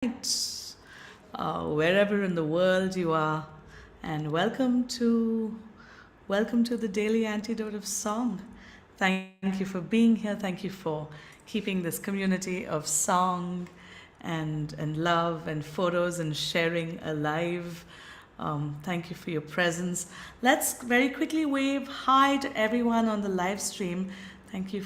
Right, wherever in the world you are, and welcome to the daily antidote of song. Thank you for being here. Thank you for keeping this community of song and love and photos and sharing alive. Thank you for your presence. Let's very quickly wave hi to everyone on the live stream. Thank you,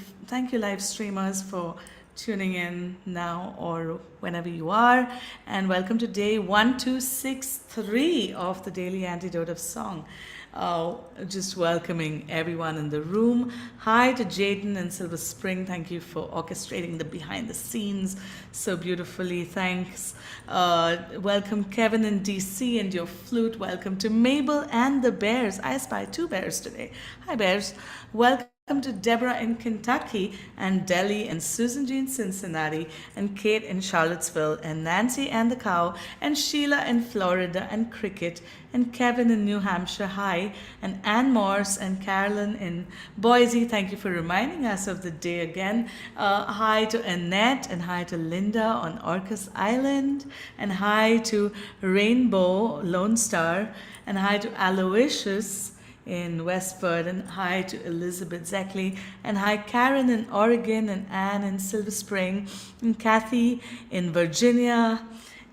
live streamers, for tuning in now or whenever you are. And welcome to day 1263 of the Daily Antidote of Song. Just welcoming everyone in the room. Hi to Jaden and Silver Spring. Thank you for orchestrating the behind the scenes so beautifully. Thanks. Welcome Kevin in DC and your flute. Welcome to Mabel and the Bears. I spy two bears today. Hi, Bears. Welcome to Deborah in Kentucky and Delhi and Susan G in Cincinnati and Kate in Charlottesville and Nancy and the cow and Sheila in Florida and Cricket and Kevin in New Hampshire. Hi. And Ann Morse and Carolyn in Boise. Thank you for reminding us of the day again. Hi to Annette and hi to Linda on Orcas Island and hi to Rainbow Lone Star and hi to Aloysius in Westford, and hi to Elizabeth Zeckley, and hi Karen in Oregon, and Anne in Silver Spring, and Kathy in Virginia,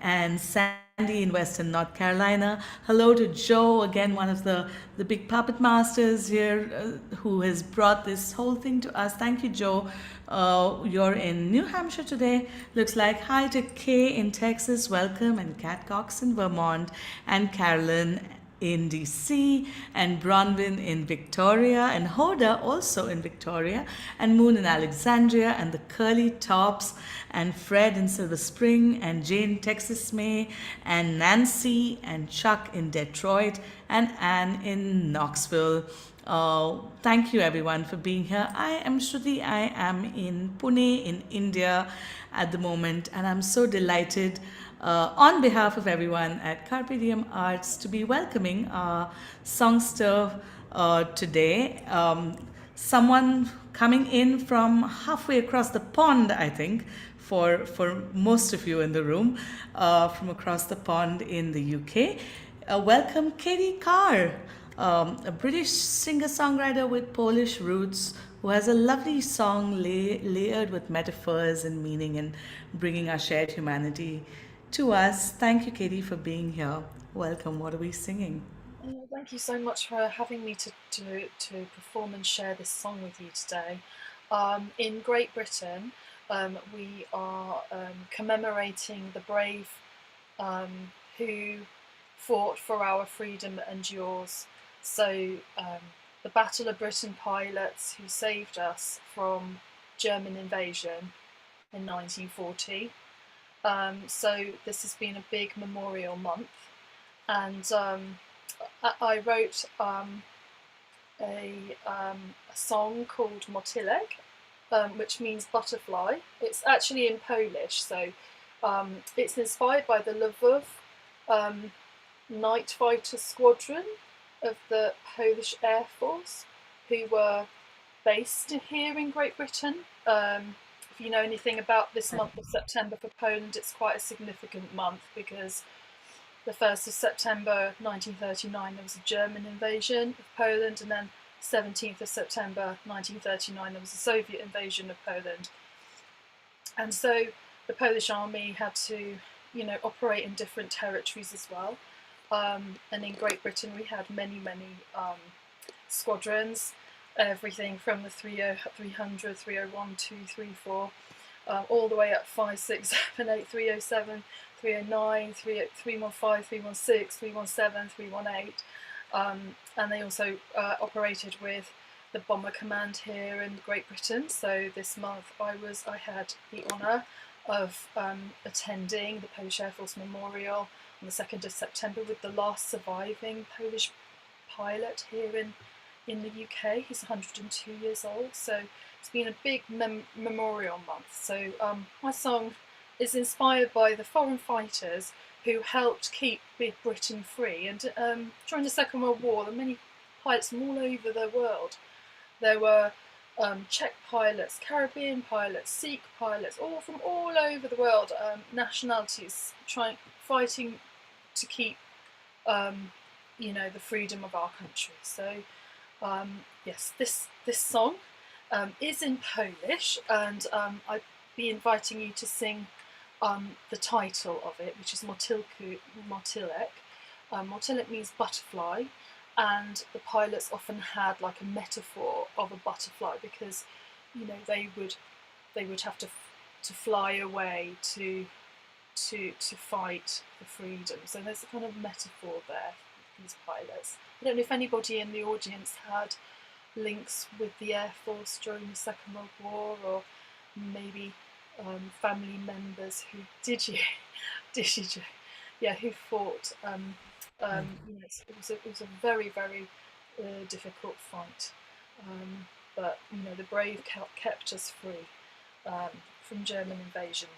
and Sandy in Western North Carolina. Hello to Joe, again, one of the big puppet masters here who has brought this whole thing to us. Thank you, Joe. You're in New Hampshire today. Looks like hi to Kay in Texas, welcome, and Kat Cox in Vermont, and Carolyn in DC, and Bronwyn in Victoria, and Hoda also in Victoria, and Moon in Alexandria, and the Curly Tops, and Fred in Silver Spring, and Jane Texas May, and Nancy and Chuck in Detroit, and Anne in Knoxville. Thank you everyone for being here. I am Shruti. I am in Pune in India at the moment, and I'm so delighted on behalf of everyone at Carpe Diem Arts to be welcoming our songster today. Someone coming in from halfway across the pond, I think, for most of you in the room, from across the pond in the UK. Welcome, Katy Carr, a British singer-songwriter with Polish roots who has a lovely song layered with metaphors and meaning and bringing our shared humanity to us. Thank you, Katie, for being here. Welcome. What are we singing? Thank you so much for having me to perform and share this song with you today. In Great Britain, we are commemorating the brave who fought for our freedom and yours. So, the Battle of Britain pilots who saved us from German invasion in 1940. So, this has been a big memorial month, and I wrote a song called Motylek, which means butterfly. It's actually in Polish, so it's inspired by the Lvov night fighter squadron of the Polish Air Force, who were based here in Great Britain. If you know anything about this month of September for Poland, it's quite a significant month because the 1st of September 1939 there was a German invasion of Poland, and then 17th of September 1939 there was a Soviet invasion of Poland. And so the Polish army had to, operate in different territories as well. And in Great Britain we had many squadrons, everything from the 300, 301, 2, 3, 4, all the way up 5, 6, 7, 8, 307, 309, 315, 316, 317, 318. And they also operated with the Bomber Command here in Great Britain. So this month I had the honour of attending the Polish Air Force Memorial on the 2nd of September with the last surviving Polish pilot here in the UK. He's 102 years old, so it's been a big memorial month. So my song is inspired by the foreign fighters who helped keep Big Britain free. And during the Second World War, there were many pilots from all over the world. There were Czech pilots, Caribbean pilots, Sikh pilots, all from all over the world, nationalities fighting to keep, the freedom of our country. So yes, this song is in Polish, and I'd be inviting you to sing the title of it, which is Motylek. Motylek means butterfly, and the pilots often had like a metaphor of a butterfly, because they would have to fly away to fight for freedom. So there's a kind of metaphor there for these pilots. I don't know if anybody in the audience had links with the Air Force during the Second World War, or maybe family members who who fought. It was a very, very difficult fight, but the brave kept us free from German invasion.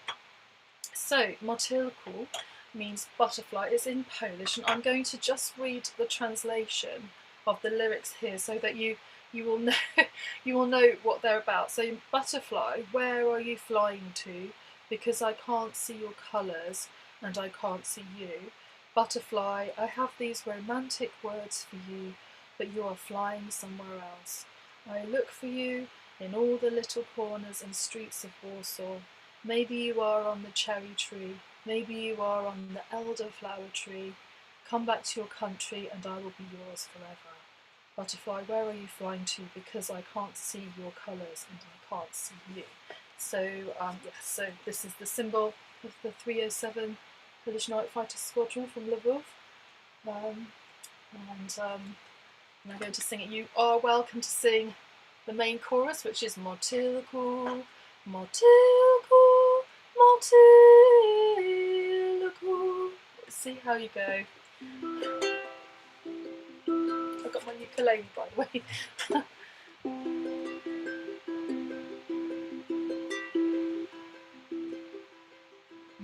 So Motylku means butterfly. It's in Polish, and I'm going to just read the translation of the lyrics here, so that you will know you will know what they're about. So butterfly, where are you flying to? Because I can't see your colours and I can't see you. Butterfly, I have these romantic words for you, but you are flying somewhere else. I look for you in all the little corners and streets of Warsaw. Maybe you are on the cherry tree, maybe you are on the elderflower tree. Come back to your country and I will be yours forever. Butterfly, where are you flying to? Because I can't see your colours and I can't see you. So so this is the symbol of the 307 Polish Night Fighter Squadron from Lvov, and I'm going to sing it. You are welcome to sing the main chorus, which is Motylku, Motylku, Motylku. Let's see how you go. I've got my ukulele, by the way.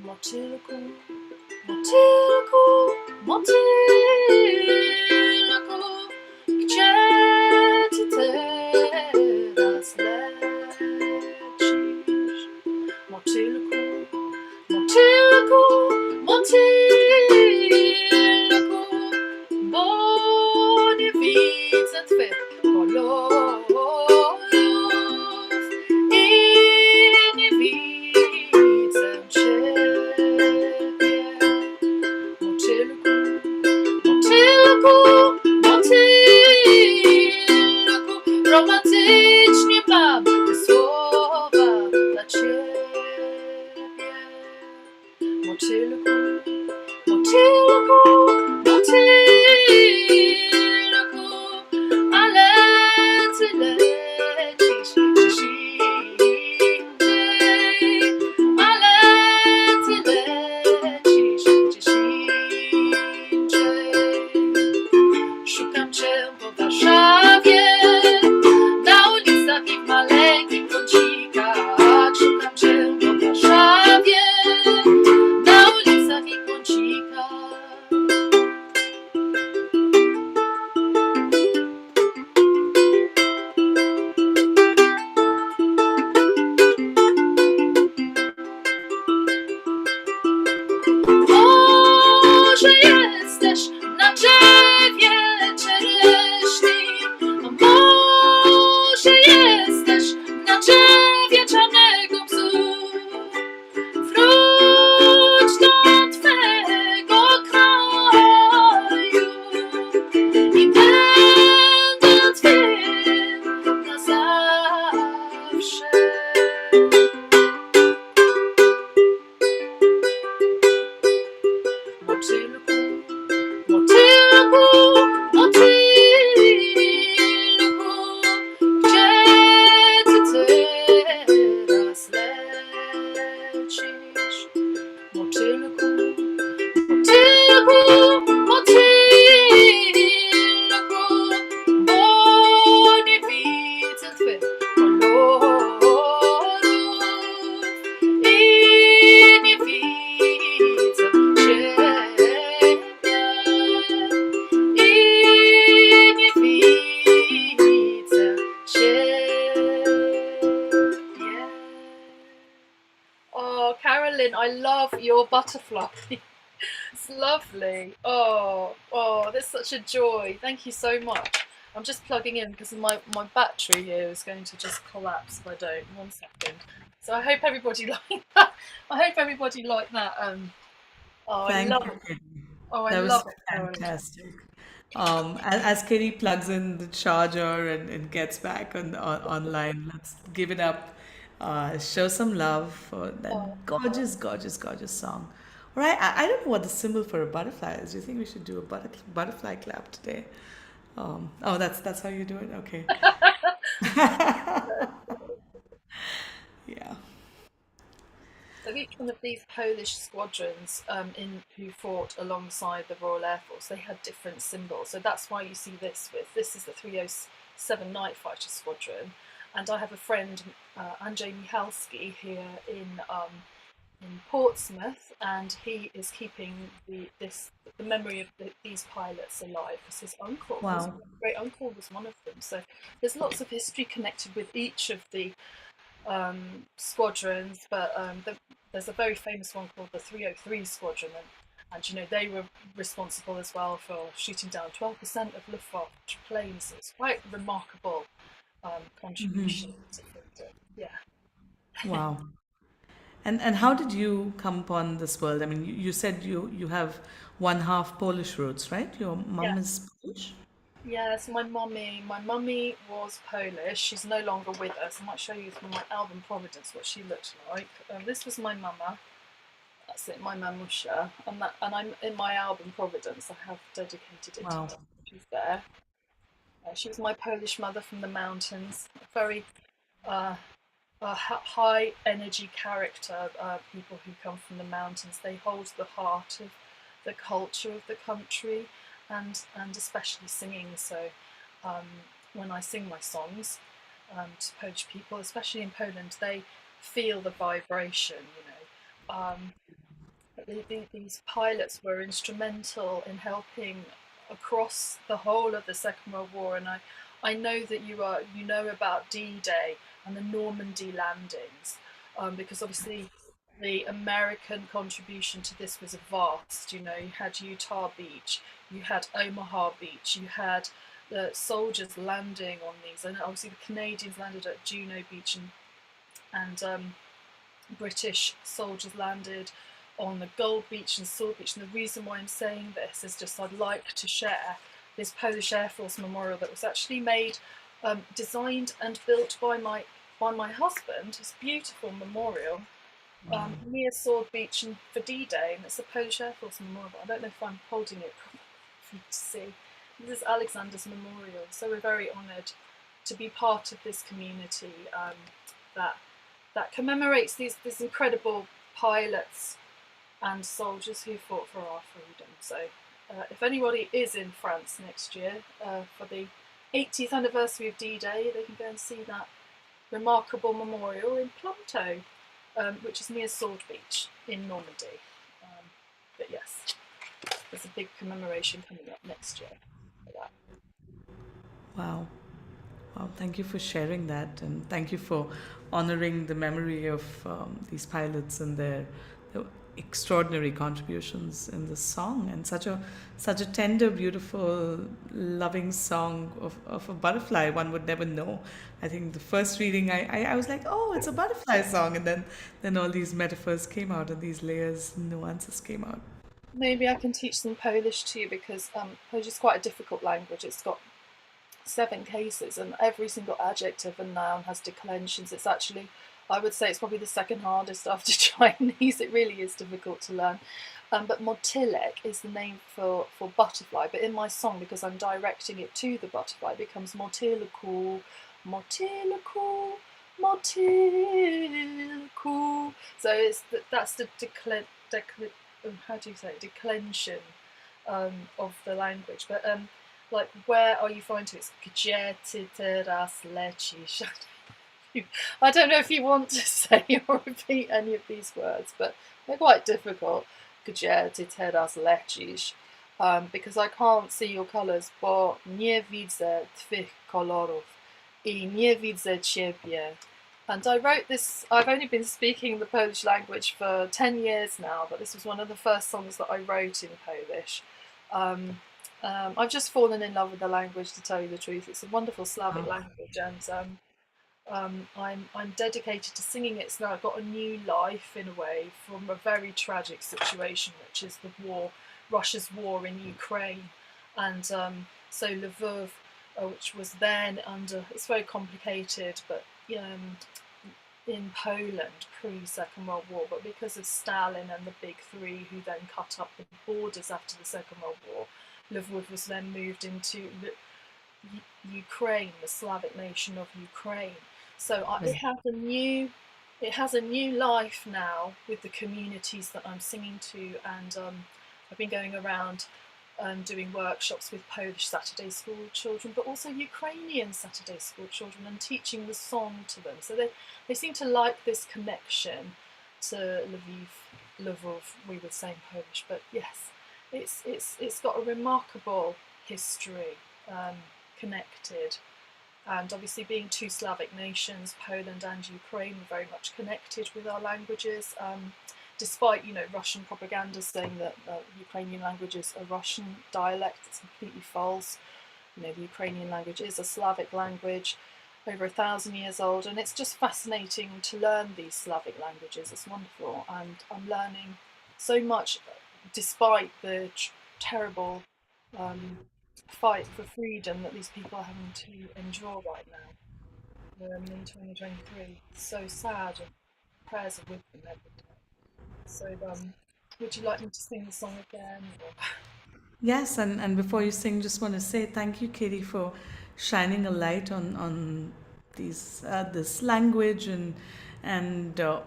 Motylku, Motylku, Motylku, gdzie ty teraz lecisz? Motylku, Motylku, Motylku, bo nie widzę twych kolorów i nie widzę ciebie. Motylku, Motylku, Motylku, romantycznie mam te słowa dla ciebie. Motylku, Motylku, Motylku, ale ty lecisz gdzieś indziej, ale ty lecisz gdzieś indziej. Szukam cię po Warszawie, na ulicach i w maleńkich kącikach. Szukam cię po Warszawie, na ulicach i kącikach. Może jesteś na drzewie czereśni, a może jesteś na drzewie czarnego bzu. Wróć do twego kraju i będę twym na zawsze. Motylku, your butterfly. It's lovely. Oh, that's such a joy. Thank you so much. I'm just plugging in because my battery here is going to just collapse if I don't. 1 second. So I hope everybody liked that. I hope everybody liked that. Oh, I Thank love you, it. Katie. Oh, I That was love it, Carolyn. fantastic. As Katie plugs in the charger and gets back online, let's give it up. Show some love for Oh, that gorgeous, gorgeous, gorgeous song. All right, I don't know what the symbol for a butterfly is. Do you think we should do a butterfly clap today? Oh, that's how you do it? Okay. Yeah. so each one of these Polish squadrons in who fought alongside the Royal Air Force, they had different symbols. So that's why you see this is the 307 Night Fighter Squadron, and I have a friend, Andrzej Michalski, here in Portsmouth, and he is keeping the memory of these pilots alive because his Wow. great uncle was one of them. So there's lots of history connected with each of the squadrons, but there's a very famous one called the 303 Squadron, and you know they were responsible as well for shooting down 12% of Luftwaffe planes. So it's quite remarkable contribution to freedom. Yeah. Wow. And how did you come upon this world? I mean, you said you have one half Polish roots, right? Your Yeah. mom is Polish? Yes, my mummy was Polish. She's no longer with us. I might show you from my album Providence what she looked like. This was my mama. That's it, my mamusha. And I'm in my album Providence. I have dedicated it to Wow. her. She's there. She was my Polish mother from the mountains. Very uh, high energy character. People who come from the mountains. They hold the heart of the culture of the country, and especially singing. So um, when I sing my songs to Polish people, especially in Poland, they feel the vibration. These pilots were instrumental in helping across the whole of the Second World War, and I know that you know about D-Day and the Normandy landings, because obviously the American contribution to this was vast. You know, you had Utah Beach, you had Omaha Beach, you had the soldiers landing on these, and obviously the Canadians landed at Juno Beach, and British soldiers landed on the Gold Beach and Sword Beach. And the reason why I'm saying this is just I'd like to share this Polish Air Force memorial that was actually made, designed and built by my husband. It's a beautiful memorial near Sword Beach and for D-Day, and it's a Polish Air Force memorial. I don't know if I'm holding it properly for you to see. This is Alexander's memorial, so we're very honoured to be part of this community that that commemorates these incredible pilots and soldiers who fought for our freedom. So if anybody is in France next year for the 80th anniversary of D-Day, they can go and see that remarkable memorial in Planto, which is near Sword Beach in Normandy. But yes, there's a big commemoration coming up next year for that. Wow. Wow. Thank you for sharing that, and thank you for honoring the memory of these pilots and their extraordinary contributions in this song, and such a tender, beautiful, loving song of a butterfly. One would never know. I think the first reading, I was like, oh, it's a butterfly song, and then all these metaphors came out, and these layers, nuances came out. Maybe I can teach them Polish too, because Polish is quite a difficult language. It's got 7 cases, and every single adjective and noun has declensions. It's actually, I would say, it's probably the second hardest after Chinese. It really is difficult to learn. But Motylek is the name for butterfly. But in my song, because I'm directing it to the butterfly, it becomes Motyleku, Motyleku, Motyleku. So that's the how do you say it? Declension of the language. But like, where are you flying to? It's gdzie ty teraz lecisz. I don't know if you want to say or repeat any of these words, but they're quite difficult. Gdzie ty teraz lecisz? Because I can't see your colours, bo nie widzę twych kolorów I nie widzę ciebie. And I wrote this, I've only been speaking the Polish language for 10 years now, but this was one of the first songs that I wrote in Polish. Um, I've just fallen in love with the language, to tell you the truth. It's a wonderful Slavic Oh, language, and I'm dedicated to singing it. So now I've got a new life in a way from a very tragic situation, which is the war, Russia's war in Ukraine, and so Lvov, which was then under. It's very complicated, but in Poland pre Second World War, but because of Stalin and the Big Three, who then cut up the borders after the Second World War, Lvov was then moved into Ukraine, the Slavic nation of Ukraine. So right. it has a new life now with the communities that I'm singing to, and I've been going around doing workshops with Polish Saturday school children, but also Ukrainian Saturday school children, and teaching the song to them. So they seem to like this connection to Lvov, we would say in Polish. But yes, it's got a remarkable history, connected, and obviously being two Slavic nations, Poland and Ukraine, are very much connected with our languages. Despite Russian propaganda saying that Ukrainian language is a Russian dialect, it's completely false. The Ukrainian language is a Slavic language, over 1,000 years old, and it's just fascinating to learn these Slavic languages. It's wonderful, and I'm learning so much, despite the terrible um, fight for freedom that these people are having to endure right now, in 2023. It's so sad, and prayers are with them every day. So, would you like me to sing the song again? Or... Yes, and before you sing, just want to say thank you, Katie, for shining a light on these this language and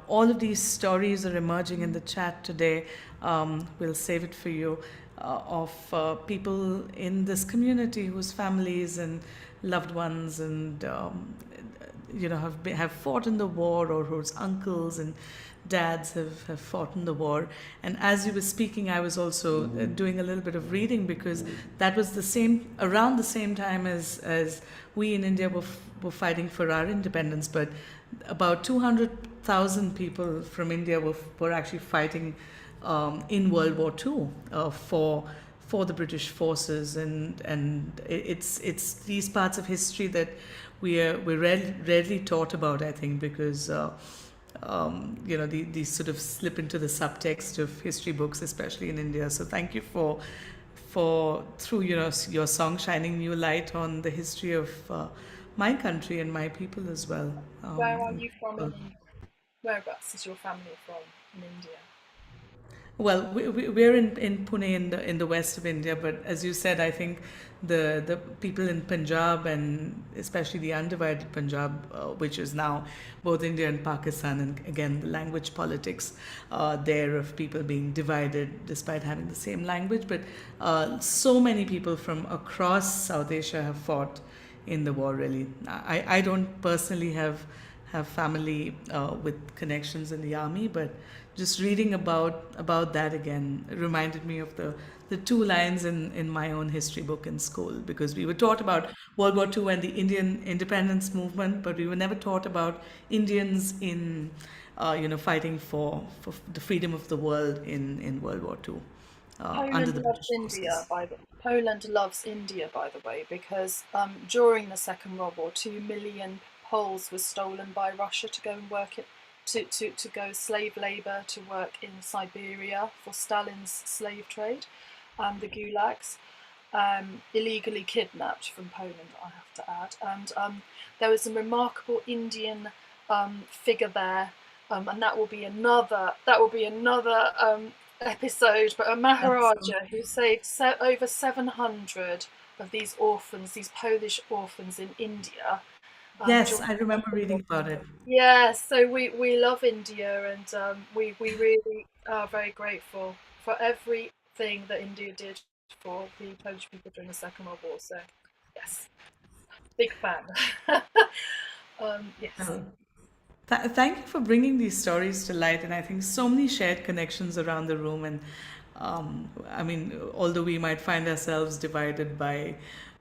all of these stories are emerging in the chat today. We'll save it for you of people in this community whose families and loved ones and have fought in the war, or whose uncles and dads have fought in the war. And as you were speaking, I was also doing a little bit of reading, because that was the same around the same time as we in India were fighting for our independence. But about 200,000 people from India were actually fighting in World War II for the British forces, and it's these parts of history that we're rarely taught about, I think, because these sort of slip into the subtext of history books, especially in India. So thank you for through your song shining new light on the history of my country and my people as well. Where are you from in India? Whereabouts is your family from in India? Well, we're in Pune, in the west of India, but as you said, I think the people in Punjab, and especially the undivided Punjab, which is now both India and Pakistan, and again the language politics there of people being divided despite having the same language, but so many people from across South Asia have fought in the war. Really, I don't personally have family with connections in the army, but just reading about that again reminded me of the two lines in my own history book in school, because we were taught about World War II and the Indian independence movement, but we were never taught about Indians in fighting for the freedom of the world in World War II under Poland the loves British India, forces. Poland loves India, by the way, because during the Second World War, 2 million Poles were stolen by Russia to go and work it, to go slave labour to work in Siberia for Stalin's slave trade and the gulags, illegally kidnapped from Poland, I have to add. And there was a remarkable Indian figure there, and that will be another episode. But a Absolutely. Maharaja who saved over 700 of these orphans, these Polish orphans in India, Yes, during I the remember Second reading World about it. War. Yeah, so we love India, and we really are very grateful for everything that India did for the Polish people during the Second World War. So yes, big fan. Yes. Oh. Thank you for bringing these stories to light, and I think so many shared connections around the room. And I mean, although we might find ourselves divided by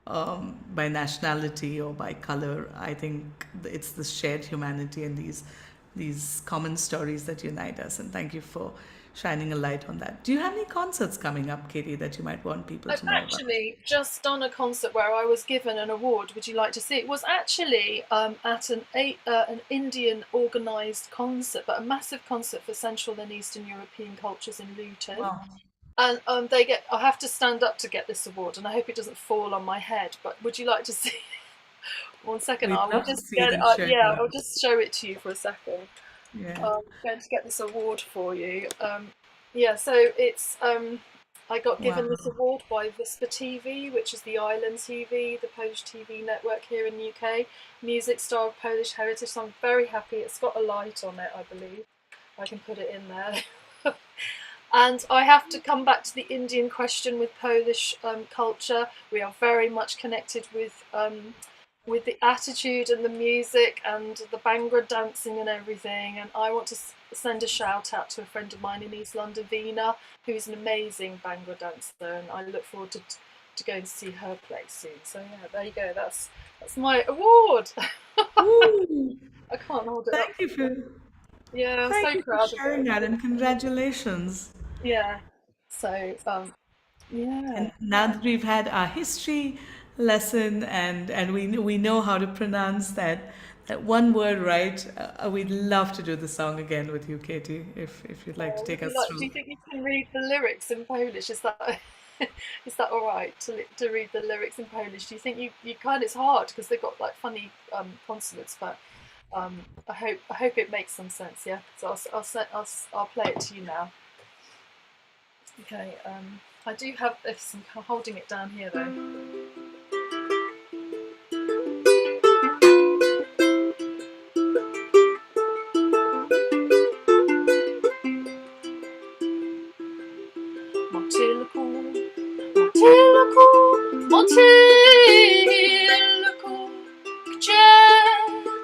by nationality or by color. I think it's the shared humanity and these common stories that unite us. And thank you for shining a light on that. Do you have any concerts coming up, Katie, that you might want people I've to know about? actually just done a concert where I was given an award. Would you like to see? It was actually at an Indian organised concert, but a massive concert for Central and Eastern European cultures in Luton. Wow. And they get. I have to stand up to get this award, and I hope it doesn't fall on my head. But would you like to see? One second, We'd I will love to just see it get. and share it Yeah, with I'll us. just show it to you for a second. Yeah. I'm going to get this award for you. Yeah, so it's I got given this Wow. award by Vispa TV, which is the Island TV, the Polish TV network here in the UK, Music Star of Polish Heritage. So I'm very happy. It's got a light on it, I believe. I can put it in there. And I have to come back to the Indian question with Polish culture. We are very much connected with the attitude and the music and the Bhangra dancing and everything. And I want to send a shout out to a friend of mine in East London, Veena, who's an amazing Bhangra dancer, and I look forward to going to see her play soon. So yeah, there you go. That's my award. Ooh, I can't hold it up. thank you for Yeah, I'm thank so you for proud of sharing it. that and congratulations. Yeah. So And yeah. now that we've had our history lesson and we know how to pronounce that one word right, we'd love to do the song again with you, Katie, if you'd like to Would take you us like? Do through. you think you can read the lyrics in Polish? Is that is that all right to read the lyrics in Polish? Do you think you kind? It's hard because they've got like funny consonants, but I hope it makes some sense. Yeah. So I'll play it to you now. Okay. I do have this. I'm holding it down here though. Motylku, motylku, motylku, gdzie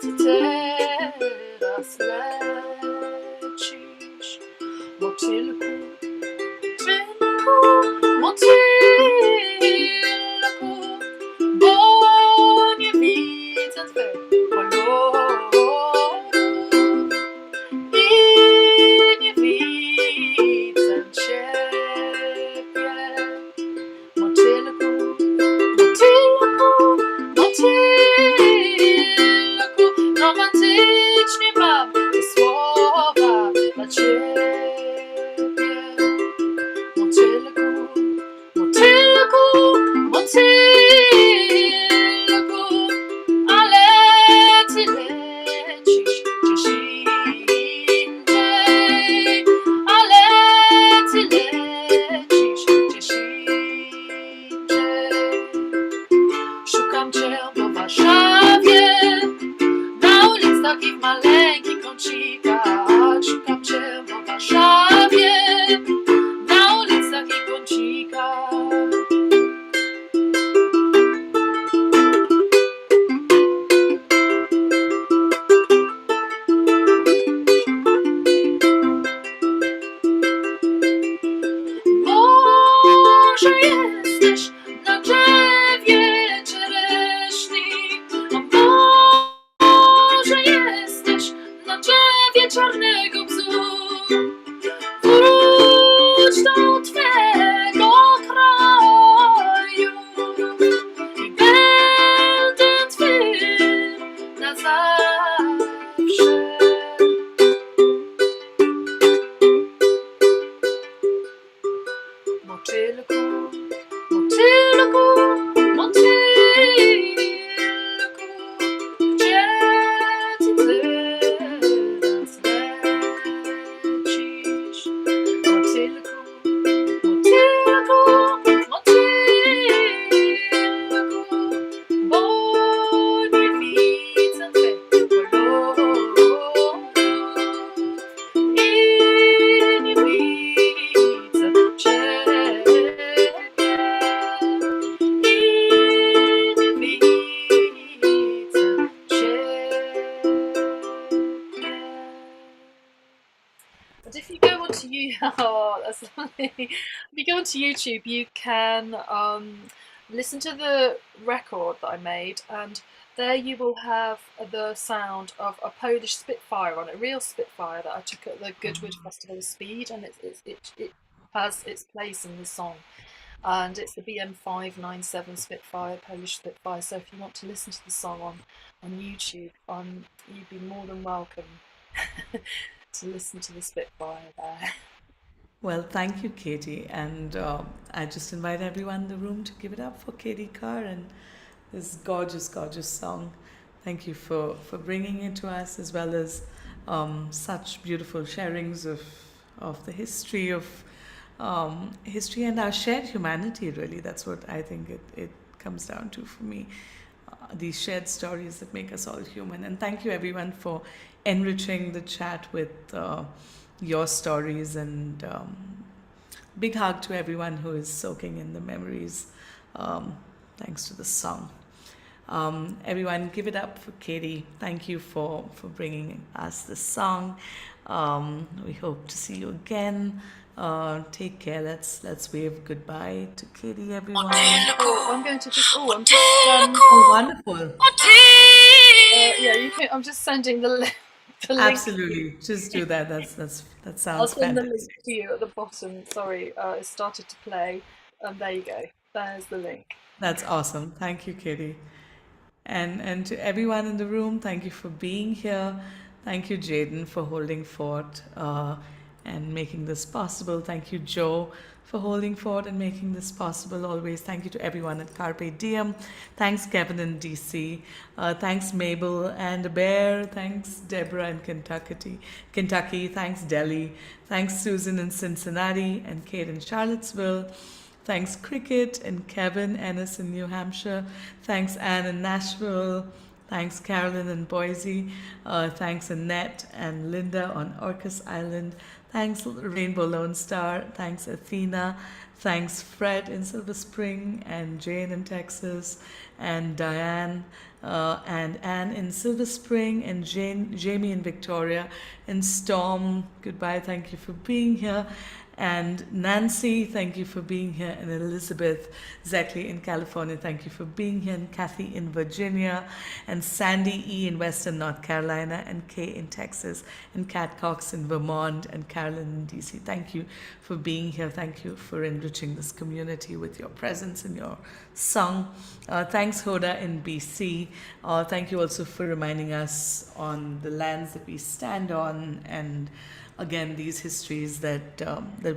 ty teraz lecisz? Motylku, motylku, motylku, bo nie widzę twych kolorów i nie widzę ciebie. Motylku, motylku, motylku, romantycznie mam te słowa dla ciebie. Motylku, motylku, motylku, ale ty lecisz gdzieś indziej, ale ty lecisz gdzieś indziej. Szukam cię po Warszawie, na ulicach i w maleńkich kącikach. Szukam cię po Warszawie, na ulicach i kącikach. Może jesteś na drzewie czereśni, a może jesteś na drzewie czarnego bzu. Wróć do twego kraju i będę twym na zawsze. Motylku, motylku, motylku, gdzie ty teraz lecisz? Motylku, motylku, motylku, bo nie widzę twych kolorów i nie widzę ciebie. I nie widzę ciebie. And if you go onto you, oh, that's lovely. If you go onto YouTube, you can listen to the record that I made, and there you will have the sound of a Polish Spitfire on it, a real Spitfire that I took at the Goodwood Festival of Speed, and it has its place in the song. And it's the BM597 Spitfire, Polish Spitfire. So if you want to listen to the song on YouTube, you'd be more than welcome to listen to the Spitfire there. Well, thank you, Katie. And I just invite everyone in the room to give it up for Katy Carr and this gorgeous, gorgeous song. Thank you for bringing it to us, as well as such beautiful sharings of the history and our shared humanity. Really, that's what I think it comes down to for me. These shared stories that make us all human. And thank you, everyone, for enriching the chat with your stories. And big hug to everyone who is soaking in the memories, thanks to the song. Everyone, give it up for Katie. Thank you for bringing us this song. We hope to see you again. Take care. Let's wave goodbye to Katie, everyone. Oh, I'm going to just. Oh, I'm just. Oh, wonderful. Yeah, you can. I'm just sending the link. Absolutely. Just do that. That I'll sounds send the link fantastic. to you at the bottom. Sorry, it started to play. There you go. There's the link. That's awesome. Thank you, Katie. And to everyone in the room, thank you for being here. Thank you, Jaden, for holding fort and making this possible. Thank you, Joe, for holding fort and making this possible always. Thank you to everyone at Carpe Diem. Thanks, Kevin in DC. Thanks, Mabel and Bear. Thanks, Deborah in Kentucky. Thanks, Delhi. Thanks, Susan in Cincinnati and Kate in Charlottesville. Thanks, Cricket and Kevin Ennis in New Hampshire. Thanks, Anne in Nashville. Thanks, Carolyn in Boise. Thanks, Annette and Linda on Orcas Island. Thanks, Rainbow Lone Star. Thanks, Athena. Thanks, Fred in Silver Spring and Jane in Texas and Diane and Anne in Silver Spring and Jamie in Victoria and Storm. Goodbye. Thank you for being here. And Nancy, thank you for being here. And Elizabeth Zeckley in California, thank you for being here. And Kathy in Virginia. And Sandy E. in Western North Carolina. And Kay in Texas. And Kat Cox in Vermont. And Carolyn in DC. Thank you for being here. Thank you for enriching this community with your presence and your song. Thanks, Hoda in BC. Thank you also for reminding us on the lands that we stand on, and again, these histories that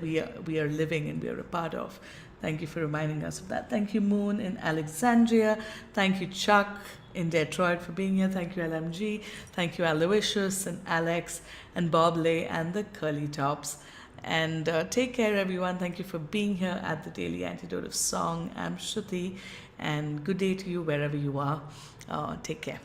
we are living and we are a part of. Thank you for reminding us of that. Thank you, Moon in Alexandria. Thank you, Chuck in Detroit, for being here. Thank you, LMG. Thank you, Aloysius and Alex and Bob Lay and the Curly Tops. And take care, everyone. Thank you for being here at the Daily Antidote of Song. I'm Shruti, and good day to you wherever you are. Take care.